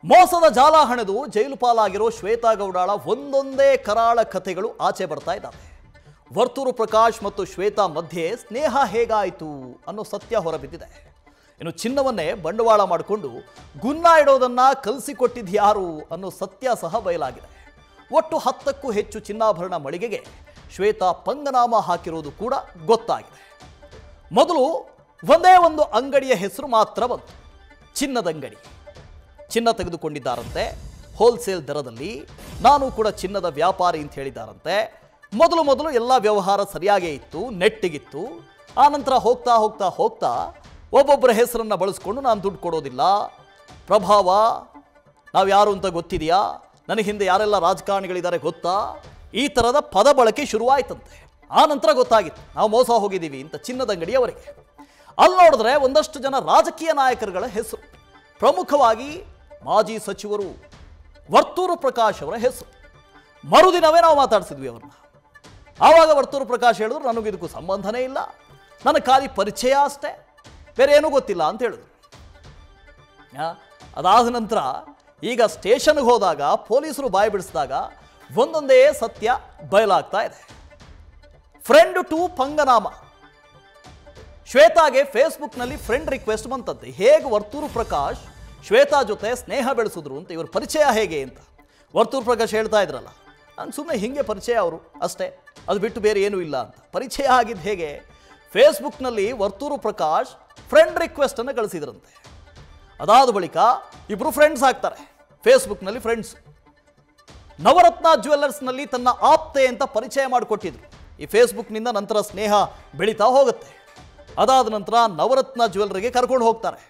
ಮೋಸದ ಜಾಲ ಹಣೆದು ಜೈಲು ಪಾಲಾಗಿರೋ ಶ್ವೇತಾ ಗೌಡಾಳ ಒಂದೊಂದೇ ಕರಾಳ ಕಥೆಗಳು ಆಚೆ ಬರ್ತಾ ಇದ್ದಾವೆ. ವರ್ತೂರು ಪ್ರಕಾಶ್ ಮತ್ತು ಶ್ವೇತಾ ಮಧ್ಯೆ ಸ್ನೇಹ ಹೇಗಾಯಿತು ಅನ್ನೋ ಸತ್ಯ ಹೊರಬಿದ್ದಿದೆ. ಇನ್ನು ಚಿನ್ನವನ್ನೇ ಬಂಡವಾಳ ಮಾಡಿಕೊಂಡು ಗುನ್ನ ಇಡೋದನ್ನ ಕಲಿಸಿಕೊಟ್ಟಿದ್ದು ಯಾರು ಅನ್ನೋ ಸತ್ಯ ಸಹ ಬಯಲಾಗಿದೆ. ಒಟ್ಟು 10ಕ್ಕೂ ಹೆಚ್ಚು ಚಿನ್ನಾಭರಣ ಮಳಿಗೆಗೆ ಶ್ವೇತಾ ಪಂಗನಾಮ ಹಾಕಿರೋದು ಕೂಡ ಗೊತ್ತಾಗಿದೆ. ಮೊದಲು ಒಂದೇ ಒಂದು ಅಂಗಡಿಯ ಹೆಸರು ಮಾತ್ರ ಬಂತು, ಚಿನ್ನದಂಗಡಿ. ಚಿನ್ನ ತೆಗೆದುಕೊಂಡಿದ್ದಾರಂತೆ ಹೋಲ್ಸೇಲ್ ದರದಲ್ಲಿ. ನಾನು ಕೂಡ ಚಿನ್ನದ ವ್ಯಾಪಾರಿ ಅಂತ ಹೇಳಿದ್ದಾರಂತೆ. ಮೊದಲು ಎಲ್ಲ ವ್ಯವಹಾರ ಸರಿಯಾಗೇ ಇತ್ತು, ನೆಟ್ಟಿಗಿತ್ತು. ಆನಂತರ ಹೋಗ್ತಾ ಹೋಗ್ತಾ ಹೋಗ್ತಾ ಒಬ್ಬೊಬ್ಬರ ಹೆಸರನ್ನು ಬಳಸ್ಕೊಂಡು ನಾನು ದುಡ್ಡು ಕೊಡೋದಿಲ್ಲ, ಪ್ರಭಾವ, ನಾವು ಯಾರು ಅಂತ ಗೊತ್ತಿದೆಯಾ, ನನಗೆ ಹಿಂದೆ ಯಾರೆಲ್ಲ ರಾಜಕಾರಣಿಗಳಿದ್ದಾರೆ ಗೊತ್ತಾ, ಈ ಥರದ ಪದ ಬಳಕೆ ಶುರುವಾಯ್ತಂತೆ. ಆನಂತರ ಗೊತ್ತಾಗಿತ್ತು ನಾವು ಮೋಸ ಹೋಗಿದ್ದೀವಿ ಅಂತ ಚಿನ್ನದಂಗಡಿಯವರಿಗೆ. ಅಲ್ಲಿ ನೋಡಿದ್ರೆ ಒಂದಷ್ಟು ಜನ ರಾಜಕೀಯ ನಾಯಕರುಗಳ ಹೆಸರು, ಪ್ರಮುಖವಾಗಿ ಮಾಜಿ ಸಚಿವರು ವರ್ತೂರು ಪ್ರಕಾಶ್ ಅವರ ಹೆಸರು. ಮರುದಿನವೇ ನಾವು ಮಾತಾಡ್ಸಿದ್ವಿ ಅವ್ರನ್ನ. ಆವಾಗ ವರ್ತೂರು ಪ್ರಕಾಶ್ ಹೇಳಿದ್ರು ನನಗಿದಕ್ಕೂ ಸಂಬಂಧನೇ ಇಲ್ಲ, ನನಗೆ ಖಾಲಿ ಪರಿಚಯ ಅಷ್ಟೇ, ಬೇರೆ ಏನೂ ಗೊತ್ತಿಲ್ಲ ಅಂತ ಹೇಳಿದ್ರು. ಅದಾದ ನಂತರ ಈಗ ಸ್ಟೇಷನ್ಗೆ ಹೋದಾಗ ಪೊಲೀಸರು ಬಾಯಿ ಬಿಡಿಸಿದಾಗ ಒಂದೊಂದೇ ಸತ್ಯ ಬಯಲಾಗ್ತಾ ಇದೆ. Friend to ಪಂಗನಾಮ. ಶ್ವೇತಾಗೆ ಫೇಸ್ಬುಕ್ನಲ್ಲಿ ಫ್ರೆಂಡ್ ರಿಕ್ವೆಸ್ಟ್ ಬಂತಂತೆ. ಹೇಗೆ ವರ್ತೂರು ಪ್ರಕಾಶ್ ಶ್ವೇತಾ ಜೊತೆ ಸ್ನೇಹ ಬೆಳೆಸಿದ್ರು ಅಂತ, ಇವ್ರ ಪರಿಚಯ ಹೇಗೆ ಅಂತ ವರ್ತೂರು ಪ್ರಕಾಶ್ ಹೇಳ್ತಾ ಇದ್ರಲ್ಲ, ನಾನು ಸುಮ್ಮನೆ ಹಿಂಗೆ ಪರಿಚಯ ಅವರು ಅಷ್ಟೇ, ಅದು ಬಿಟ್ಟು ಬೇರೆ ಏನೂ ಇಲ್ಲ ಅಂತ. ಪರಿಚಯ ಆಗಿದ್ದು ಹೇಗೆ? ಫೇಸ್ಬುಕ್ನಲ್ಲಿ ವರ್ತೂರು ಪ್ರಕಾಶ್ ಫ್ರೆಂಡ್ ರಿಕ್ವೆಸ್ಟನ್ನು ಕಳಿಸಿದ್ರಂತೆ. ಅದಾದ ಬಳಿಕ ಇಬ್ಬರು ಫ್ರೆಂಡ್ಸ್ ಆಗ್ತಾರೆ, ಫೇಸ್ಬುಕ್ನಲ್ಲಿ ಫ್ರೆಂಡ್ಸ್. ನವರತ್ನ ಜ್ಯುವೆಲ್ಲರ್ಸ್ನಲ್ಲಿ ತನ್ನ ಆಪ್ತೆ ಅಂತ ಪರಿಚಯ ಮಾಡಿಕೊಟ್ಟಿದ್ರು. ಈ ಫೇಸ್ಬುಕ್ನಿಂದ ನಂತರ ಸ್ನೇಹ ಬೆಳೀತಾ ಹೋಗುತ್ತೆ. ಅದಾದ ನಂತರ ನವರತ್ನ ಜ್ಯುವೆಲ್ಲರಿಗೆ ಕರ್ಕೊಂಡು ಹೋಗ್ತಾರೆ.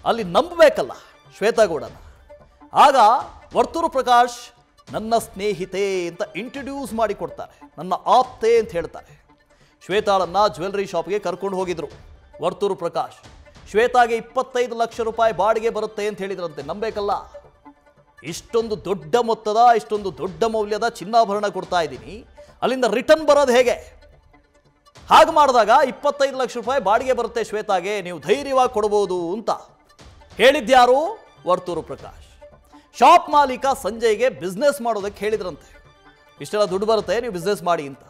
ಅಲ್ಲಿ ನಂಬಬೇಕಲ್ಲ ಶ್ವೇತಾ ಗೌಡನ. ಆಗ ವರ್ತೂರು ಪ್ರಕಾಶ್ ನನ್ನ ಸ್ನೇಹಿತೆ ಅಂತ ಇಂಟ್ರಡ್ಯೂಸ್ ಮಾಡಿ ಕೊಡ್ತಾರೆ, ನನ್ನ ಆಪ್ತೆ ಅಂತ ಹೇಳ್ತಾರೆ. ಶ್ವೇತಾಳನ್ನ ಜ್ಯುವೆಲ್ಲರಿ ಶಾಪ್ಗೆ ಕರ್ಕೊಂಡು ಹೋಗಿದ್ರು ವರ್ತೂರು ಪ್ರಕಾಶ್. ಶ್ವೇತಾಗೆ 25 ಲಕ್ಷ ರೂಪಾಯಿ ಬಾಡಿಗೆ ಬರುತ್ತೆ ಅಂತ ಹೇಳಿದ್ರಂತೆ. ನಂಬೇಕಲ್ಲ, ಇಷ್ಟೊಂದು ದೊಡ್ಡ ಮೊತ್ತದ, ಇಷ್ಟೊಂದು ದೊಡ್ಡ ಮೌಲ್ಯದ ಚಿನ್ನಾಭರಣ ಕೊಡ್ತಾ ಇದ್ದೀನಿ, ಅಲ್ಲಿಂದ ರಿಟರ್ನ್ ಬರೋದು ಹೇಗೆ? ಹಾಗೆ ಮಾಡಿದಾಗ 25 ಲಕ್ಷ ರೂಪಾಯಿ ಬಾಡಿಗೆ ಬರುತ್ತೆ ಶ್ವೇತಾಗೆ, ನೀವು ಧೈರ್ಯವಾಗಿ ಕೊಡ್ಬೋದು ಅಂತ ಹೇಳಿದ್ಯಾರು? ವರ್ತೂರು ಪ್ರಕಾಶ್. ಶಾಪ್ ಮಾಲೀಕ ಸಂಜಯ್ಗೆ ಬಿಸ್ನೆಸ್ ಮಾಡೋದಕ್ಕೆ ಹೇಳಿದ್ರಂತೆ. ಇಷ್ಟೆಲ್ಲ ದುಡ್ಡು ಬರುತ್ತೆ, ನೀವು ಬಿಸ್ನೆಸ್ ಮಾಡಿ ಅಂತ.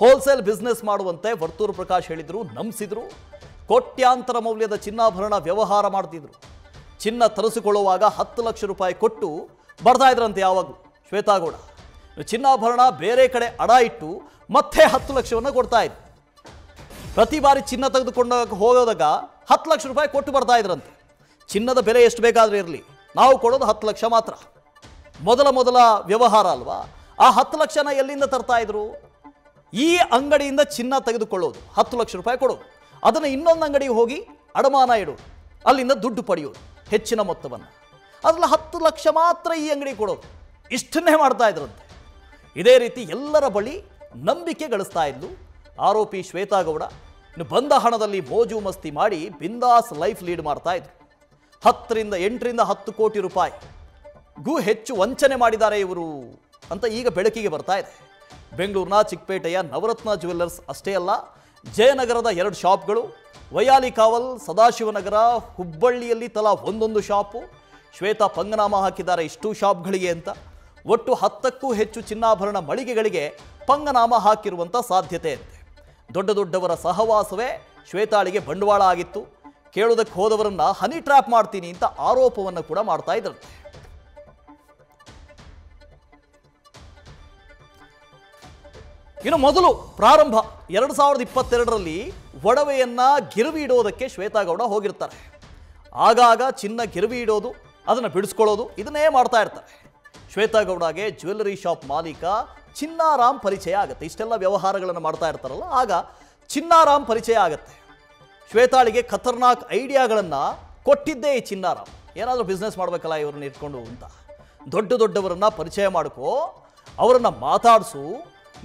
ಹೋಲ್ಸೇಲ್ ಬಿಸ್ನೆಸ್ ಮಾಡುವಂತೆ ವರ್ತೂರು ಪ್ರಕಾಶ್ ಹೇಳಿದ್ರು, ನಂಬಿಸಿದ್ರು. ಕೋಟ್ಯಾಂತರ ಮೌಲ್ಯದ ಚಿನ್ನಾಭರಣ ವ್ಯವಹಾರ ಮಾಡ್ತಿದ್ರು. ಚಿನ್ನ ತರಿಸಿಕೊಳ್ಳುವಾಗ 10 ಲಕ್ಷ ರೂಪಾಯಿ ಕೊಟ್ಟು ಬರ್ತಾ ಇದ್ರಂತೆ ಯಾವಾಗಲೂ ಶ್ವೇತಾ ಗೌಡ. ಚಿನ್ನಾಭರಣ ಬೇರೆ ಕಡೆ ಅಡ ಇಟ್ಟು ಮತ್ತೆ 10 ಲಕ್ಷವನ್ನು ಕೊಡ್ತಾ ಇದ್ರು. ಪ್ರತಿ ಬಾರಿ ಚಿನ್ನ ತೆಗೆದುಕೊಂಡು ಹೋಗೋದಾಗ 10 ಲಕ್ಷ ರೂಪಾಯಿ ಕೊಟ್ಟು ಬರ್ತಾ ಇದ್ರಂತೆ. ಚಿನ್ನದ ಬೆಲೆ ಎಷ್ಟು ಬೇಕಾದರೂ ಇರಲಿ, ನಾವು ಕೊಡೋದು 10 ಲಕ್ಷ ಮಾತ್ರ. ಮೊದಲ ವ್ಯವಹಾರ ಅಲ್ವಾ? ಆ 10 ಲಕ್ಷನ ಎಲ್ಲಿಂದ ತರ್ತಾ ಇದ್ರು? ಈ ಅಂಗಡಿಯಿಂದ ಚಿನ್ನ ತೆಗೆದುಕೊಳ್ಳೋದು, 10 ಲಕ್ಷ ರೂಪಾಯಿ ಕೊಡೋದು, ಅದನ್ನು ಇನ್ನೊಂದು ಅಂಗಡಿಗೆ ಹೋಗಿ ಅಡಮಾನ ಇಡೋದು, ಅಲ್ಲಿಂದ ದುಡ್ಡು ಪಡೆಯೋದು ಹೆಚ್ಚಿನ ಮೊತ್ತವನ್ನು. ಅದರಲ್ಲಿ 10 ಲಕ್ಷ ಮಾತ್ರ ಈ ಅಂಗಡಿ ಕೊಡೋದು, ಇಷ್ಟನ್ನೇ ಮಾಡ್ತಾ ಇದ್ರಂತೆ. ಇದೇ ರೀತಿ ಎಲ್ಲರ ಬಳಿ ನಂಬಿಕೆ ಗಳಿಸ್ತಾ ಇದ್ಲು ಆರೋಪಿ ಶ್ವೇತಾ ಗೌಡ. ಇನ್ನು ಬಂದ ಹಣದಲ್ಲಿ ಮೋಜು ಮಸ್ತಿ ಮಾಡಿ ಬಿಂದಾಸ್ ಲೈಫ್ ಲೀಡ್ ಮಾಡ್ತಾ ಇದ್ರು. 8 ರಿಂದ 10 ಕೋಟಿ ರೂಪಾಯಿಗೂ ಹೆಚ್ಚು ವಂಚನೆ ಮಾಡಿದ್ದಾರೆ ಇವರು ಅಂತ ಈಗ ಬೆಳಕಿಗೆ ಬರ್ತಾ ಇದೆ. ಬೆಂಗಳೂರಿನ ಚಿಕ್ಕಪೇಟೆಯ ನವರತ್ನ ಜ್ಯುವೆಲ್ಲರ್ಸ್ ಅಷ್ಟೇ ಅಲ್ಲ, ಜಯನಗರದ 2 ಶಾಪ್ಗಳು, ವೈಯಾಲಿ ಕಾವಲ್, ಸದಾಶಿವನಗರ, ಹುಬ್ಬಳ್ಳಿಯಲ್ಲಿ ತಲಾ ಒಂದೊಂದು ಶಾಪು. ಶ್ವೇತಾ ಪಂಗನಾಮ ಹಾಕಿದ್ದಾರೆ ಇಷ್ಟು ಶಾಪ್ಗಳಿಗೆ ಅಂತ. ಒಟ್ಟು 10ಕ್ಕೂ ಹೆಚ್ಚು ಚಿನ್ನಾಭರಣ ಮಳಿಗೆಗಳಿಗೆ ಪಂಗನಾಮ ಹಾಕಿರುವಂಥ ಸಾಧ್ಯತೆ ಅಂತೆ. ದೊಡ್ಡವರ ಸಹವಾಸವೇ ಶ್ವೇತಾಳಿಗೆ ಬಂಡವಾಳ ಆಗಿತ್ತು. ಕೇಳೋದಕ್ಕೆ ಹೋದವರನ್ನ ಹನಿ ಟ್ರ್ಯಾಪ್ ಮಾಡ್ತೀನಿ ಅಂತ ಆರೋಪವನ್ನು ಕೂಡ ಮಾಡ್ತಾ ಇದ್ರಂತೆ. ಇನ್ನು ಮೊದಲು ಪ್ರಾರಂಭ 2022ರಲ್ಲಿ ಒಡವೆಯನ್ನ ಗಿರವಿ ಇಡೋದಕ್ಕೆ ಶ್ವೇತಾ ಗೌಡ ಹೋಗಿರ್ತಾರೆ. ಆಗಾಗ ಚಿನ್ನ ಗಿರವಿ ಇಡೋದು, ಅದನ್ನು ಬಿಡಿಸ್ಕೊಳ್ಳೋದು, ಇದನ್ನೇ ಮಾಡ್ತಾ ಇರ್ತಾರೆ. ಶ್ವೇತಾ ಗೌಡಗೆ ಜ್ಯುವೆಲ್ಲರಿ ಶಾಪ್ ಮಾಲೀಕ ಚಿನ್ನಾರಾಮ್ ಪರಿಚಯ ಆಗುತ್ತೆ. ಇಷ್ಟೆಲ್ಲ ವ್ಯವಹಾರಗಳನ್ನು ಮಾಡ್ತಾ ಇರ್ತಾರಲ್ಲ, ಆಗ ಚಿನ್ನಾರಾಮ್ ಪರಿಚಯ ಆಗುತ್ತೆ. ಶ್ವೇತಾಳಿಗೆ ಖತರ್ನಾಕ್ ಐಡಿಯಾಗಳನ್ನು ಕೊಟ್ಟಿದ್ದೇ ಈ ಚಿನ್ನಾರಾಮ್. ಏನಾದರೂ ಬಿಸ್ನೆಸ್ ಮಾಡಬೇಕಲ್ಲ ಇವ್ರನ್ನ ಇಟ್ಕೊಂಡು ಅಂತ. ದೊಡ್ಡವರನ್ನ ಪರಿಚಯ ಮಾಡ್ಕೋ, ಅವರನ್ನು ಮಾತಾಡಿಸು,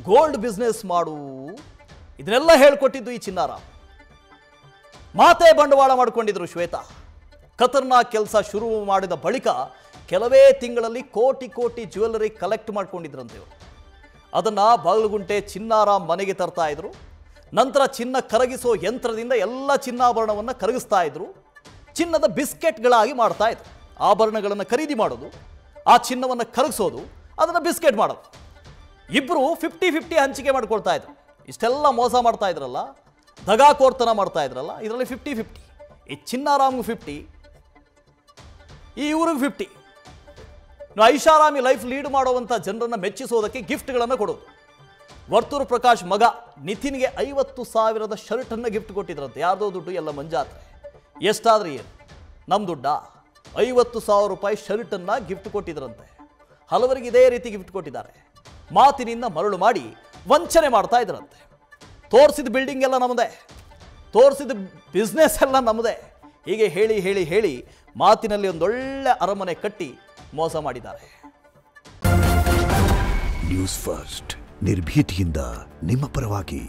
ಗೋಲ್ಡ್ ಬಿಸ್ನೆಸ್ ಮಾಡು, ಇದನ್ನೆಲ್ಲ ಹೇಳ್ಕೊಟ್ಟಿದ್ದು ಈ ಚಿನ್ನಾರಾಮ್. ಮಾತೇ ಬಂಡವಾಳ ಮಾಡಿಕೊಂಡಿದ್ರು ಶ್ವೇತಾ. ಖತರ್ನಾಕ್ ಕೆಲಸ ಶುರು ಮಾಡಿದ ಬಳಿಕ ಕೆಲವೇ ತಿಂಗಳಲ್ಲಿ ಕೋಟಿ ಜ್ಯುವೆಲ್ಲರಿ ಕಲೆಕ್ಟ್ ಮಾಡ್ಕೊಂಡಿದ್ರಂತೆ ಇವರು. ಅದನ್ನು ಬಾಗಲಗುಂಟೆ ಚಿನ್ನಾರಾಮ್ ಮನೆಗೆ ತರ್ತಾ ಇದ್ರು. ನಂತರ ಚಿನ್ನ ಕರಗಿಸೋ ಯಂತ್ರದಿಂದ ಎಲ್ಲ ಚಿನ್ನಾಭರಣವನ್ನು ಕರಗಿಸ್ತಾ ಇದ್ರು. ಚಿನ್ನದ ಬಿಸ್ಕೆಟ್ಗಳಾಗಿ ಮಾಡ್ತಾ ಇದ್ರು. ಆಭರಣಗಳನ್ನು ಖರೀದಿ ಮಾಡೋದು, ಆ ಚಿನ್ನವನ್ನು ಕರಗಿಸೋದು, ಅದನ್ನು ಬಿಸ್ಕೆಟ್ ಮಾಡೋದು. ಇಬ್ಬರು 50-50 ಹಂಚಿಕೆ ಮಾಡ್ಕೊಳ್ತಾ ಇದ್ರು. ಇಷ್ಟೆಲ್ಲ ಮೋಸ ಮಾಡ್ತಾ ಇದ್ರಲ್ಲ, ದಗಾಕೋರ್ತನ ಮಾಡ್ತಾ ಇದ್ರಲ್ಲ, ಇದರಲ್ಲಿ 50-50. ಈ ಚಿನ್ನಾರಾಮ್ಗೂ 50, ಈ ಇವ್ರಿಗೆ 50. ಐಷಾರಾಮಿ ಲೈಫ್ ಲೀಡ್ ಮಾಡುವಂಥ ಜನರನ್ನು ಮೆಚ್ಚಿಸೋದಕ್ಕೆ ಗಿಫ್ಟ್ಗಳನ್ನು ಕೊಡೋದು. ವರ್ತೂರು ಪ್ರಕಾಶ್ ಮಗ ನಿತಿನ್ಗೆ 50,000 ಶರ್ಟನ್ನು ಗಿಫ್ಟ್ ಕೊಟ್ಟಿದ್ರಂತೆ. ಯಾರ್ದೋ ದುಡ್ಡು ಎಲ್ಲ ಮಂಜಾತ್ರೆ. ಎಷ್ಟಾದ್ರೂ ಏನು, ನಮ್ಮ ದುಡ್ಡ? 50,000 ರೂಪಾಯಿ ಶರ್ಟನ್ನು ಗಿಫ್ಟ್ ಕೊಟ್ಟಿದ್ರಂತೆ. ಹಲವರಿಗೆ ಇದೇ ರೀತಿ ಗಿಫ್ಟ್ ಕೊಟ್ಟಿದ್ದಾರೆ. ಮಾತಿನಿಂದ ಮರಳು ಮಾಡಿ ವಂಚನೆ ಮಾಡ್ತಾ ಇದ್ರಂತೆ. ತೋರಿಸಿದ ಬಿಲ್ಡಿಂಗ್ ಎಲ್ಲ ನಮ್ಮದೇ, ತೋರಿಸಿದ ಬಿಸ್ನೆಸ್ ಎಲ್ಲ ನಮ್ಮದೇ, ಹೀಗೆ ಹೇಳಿ ಹೇಳಿ ಹೇಳಿ ಮಾತಿನಲ್ಲಿ ಒಂದೊಳ್ಳೆ ಅರಮನೆ ಕಟ್ಟಿ ಮೋಸ ಮಾಡಿದ್ದಾರೆ. ನ್ಯೂಸ್ ಫಸ್ಟ್ ನಿರ್ಭೀತಿಯಿಂದ ನಿಮ್ಮ ಪರವಾಗಿ.